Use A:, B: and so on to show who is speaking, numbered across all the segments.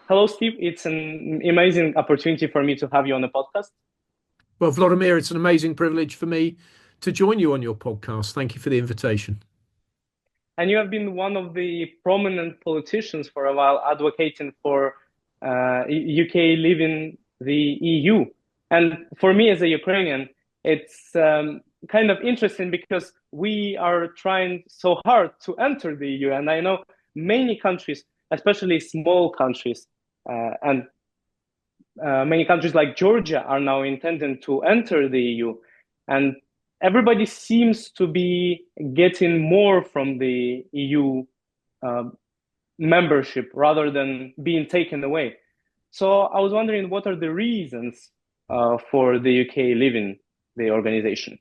A: Hello, Steve. It's an amazing opportunity for me to have you on the podcast.
B: Well, Vladimir, it's an amazing privilege for me to join you on your podcast. Thank you for the invitation.
A: And you have been one of the prominent politicians for a while advocating for UK leaving the EU. And for me as a Ukrainian, it's kind of interesting because we are trying so hard to enter the EU. And I know many countries, especially small countries, and many countries like Georgia are now intending to enter the EU, and everybody seems to be getting more from the EU uh, membership rather than being taken away. So I was wondering, what are the reasons for the UK leaving the organization?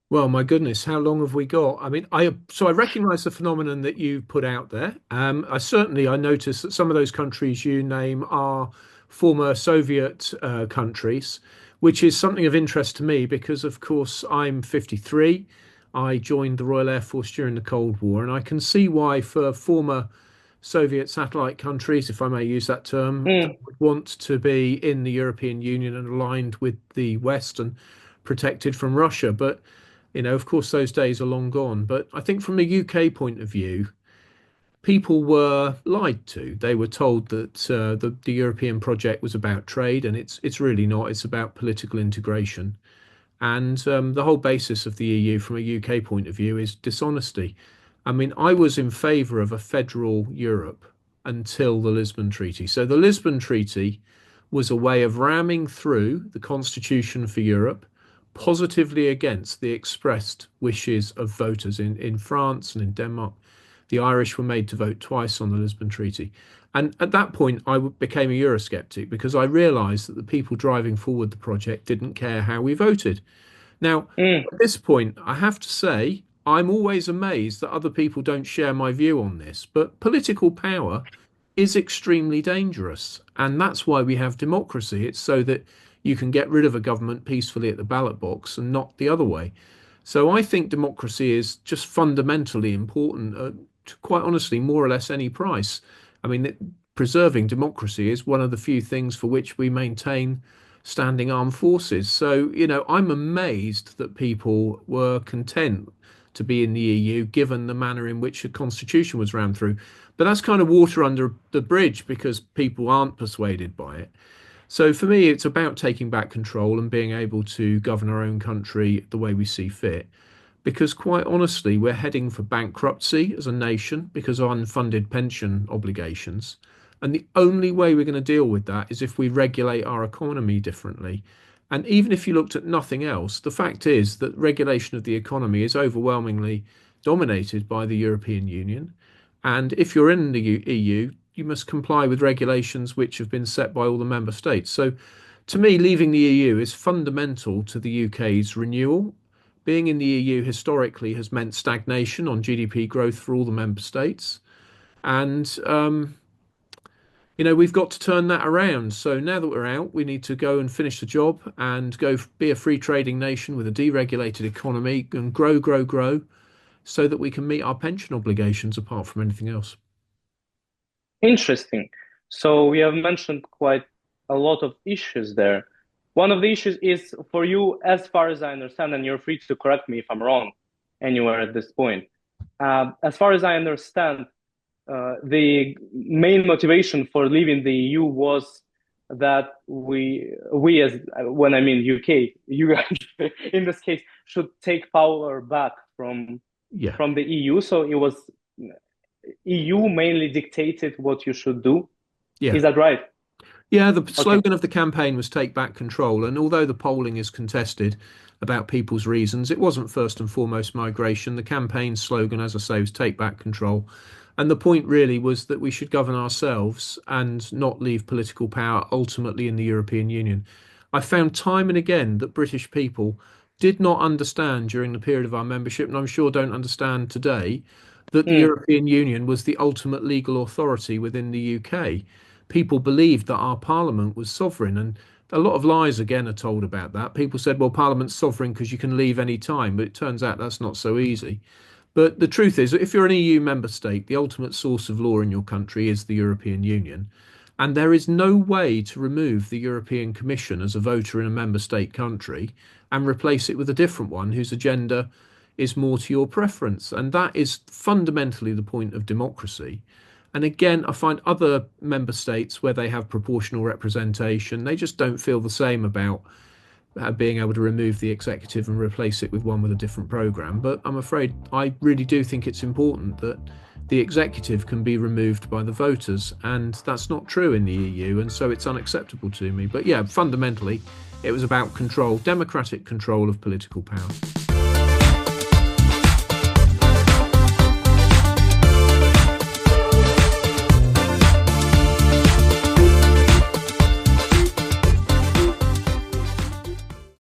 B: Well, my goodness, how long have we got? I mean, I recognise the phenomenon that you put out there. I noticed that some of those countries you name are former Soviet countries, which is something of interest to me because, of course, I'm 53. I joined the Royal Air Force during the Cold War, and I can see why for former Soviet satellite countries, if I may use that term, that
A: Mm,
B: would want to be in the European Union and aligned with the West and protected from Russia. But of course, those days are long gone. But I think from a UK point of view, people were lied to. They were told that the European project was about trade, and it's really not. It's about political integration. And the whole basis of the EU from a UK point of view is dishonesty. I mean, I was in favour of a federal Europe until the Lisbon Treaty. So the Lisbon Treaty was a way of ramming through the Constitution for Europe positively against the expressed wishes of voters in France and in Denmark. The Irish were made to vote twice on the Lisbon Treaty. And at that point, became a Eurosceptic because I realised that the people driving forward the project didn't care how we voted. Now,
A: mm,
B: at this point, I have to say, I'm always amazed that other people don't share my view on this, but political power is extremely dangerous. And that's why we have democracy. It's so that you can get rid of a government peacefully at the ballot box and not the other way. So I think democracy is just fundamentally important, to quite honestly, more or less any price. I mean, preserving democracy is one of the few things for which we maintain standing armed forces. So, I'm amazed that people were content to be in the EU given the manner in which the constitution was rammed through. But that's kind of water under the bridge because people aren't persuaded by it. So for me, it's about taking back control and being able to govern our own country the way we see fit. Because quite honestly, we're heading for bankruptcy as a nation because of unfunded pension obligations. And the only way we're going to deal with that is if we regulate our economy differently. And even if you looked at nothing else, the fact is that regulation of the economy is overwhelmingly dominated by the European Union. And if you're in the EU, you must comply with regulations which have been set by all the member states. So, to me, leaving the EU is fundamental to the UK's renewal. Being in the EU historically has meant stagnation on GDP growth for all the member states. And, we've got to turn that around. So now that we're out, we need to go and finish the job and go be a free trading nation with a deregulated economy and grow, grow, grow so that we can meet our pension obligations apart from anything else.
A: interesting. So we have mentioned quite a lot of issues there. One of the issues is for you, as far as I understand, and you're free to correct me if I'm wrong anywhere at this point. As far as I understand, the main motivation for leaving the EU was that we as when I mean UK, you guys in this case should take power back
B: Yeah.
A: from the EU. So it was EU mainly dictated what you should do.
B: Yeah.
A: Is that right?
B: Yeah, the
A: Okay.
B: slogan of the campaign was take back control. And although the polling is contested about people's reasons, it wasn't first and foremost migration. The campaign slogan, as I say, was take back control. And the point really was that we should govern ourselves and not leave political power ultimately in the European Union. I found time and again that British people did not understand during the period of our membership, and I'm sure don't understand today, that the
A: Mm,
B: European Union was the ultimate legal authority within the UK. People believed that our parliament was sovereign, and a lot of lies again are told about that. People said, well, parliament's sovereign because you can leave any time, but it turns out that's not so easy. But the truth is, if you're an EU member state, the ultimate source of law in your country is the European Union. And there is no way to remove the European Commission as a voter in a member state country and replace it with a different one whose agenda is more to your preference. And that is fundamentally the point of democracy. And again, I find other member states where they have proportional representation, they just don't feel the same about being able to remove the executive and replace it with one with a different program. But I'm afraid I really do think it's important that the executive can be removed by the voters, and that's not true in the EU, and so it's unacceptable to me. But yeah, fundamentally, it was about control, democratic control of political power.